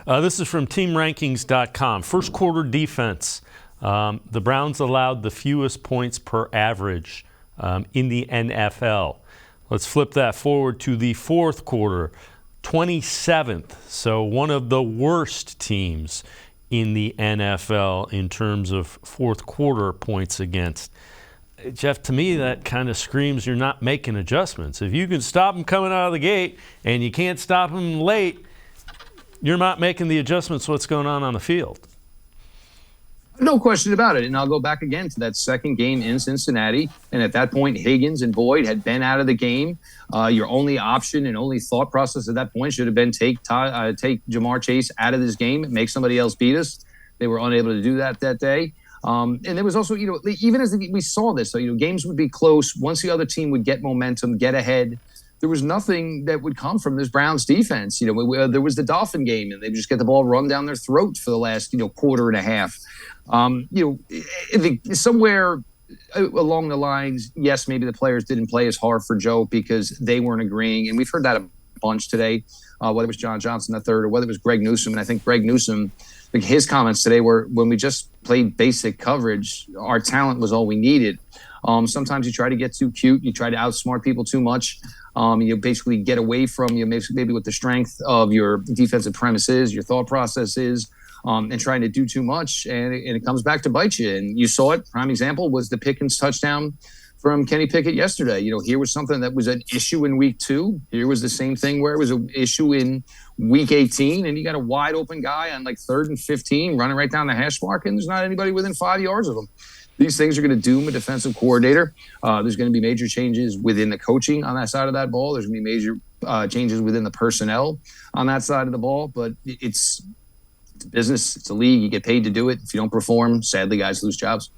This is from TeamRankings.com. First quarter defense. The Browns allowed the fewest points per average in the NFL. Let's flip that forward to the fourth quarter. 27th, so one of the worst teams in the NFL in terms of fourth quarter points against. Jeff, to me, that kind of screams you're not making adjustments. If you can stop them coming out of the gate and you can't stop them late, you're not making the adjustments to what's going on the field. No question about it. And I'll go back again to that second game in Cincinnati. And at that point, Higgins and Boyd had been out of the game. Your only option and only thought process at that point should have been take Jamar Chase out of this game, make somebody else beat us. They were unable to do that day. And there was also, even as we saw this, so, games would be close. Once the other team would get momentum, get ahead, there was nothing that would come from this Browns defense. There was the Dolphin game, and they just get the ball run down their throat for the last, quarter and a half. Somewhere along the lines, yes, maybe the players didn't play as hard for Joe because they weren't agreeing. And we've heard that a bunch today, whether it was John Johnson III or whether it was Greg Newsome. And I think Greg Newsome, his comments today were, when we just played basic coverage, our talent was all we needed. Sometimes you try to get too cute. You try to outsmart people too much. You basically get away from maybe what the strength of your defensive premises, your thought process is, and trying to do too much. And it comes back to bite you. And you saw it. Prime example was the Pickens touchdown from Kenny Pickett yesterday. Here was something that was an issue in week 2. Here was the same thing where it was an issue in week 18. And you got a wide open guy on 3rd and 15 running right down the hash mark. And there's not anybody within 5 yards of him. These things are going to doom a defensive coordinator. There's going to be major changes within the coaching on that side of that ball. There's going to be major changes within the personnel on that side of the ball. But it's a business. It's a league. You get paid to do it. If you don't perform, sadly, guys lose jobs.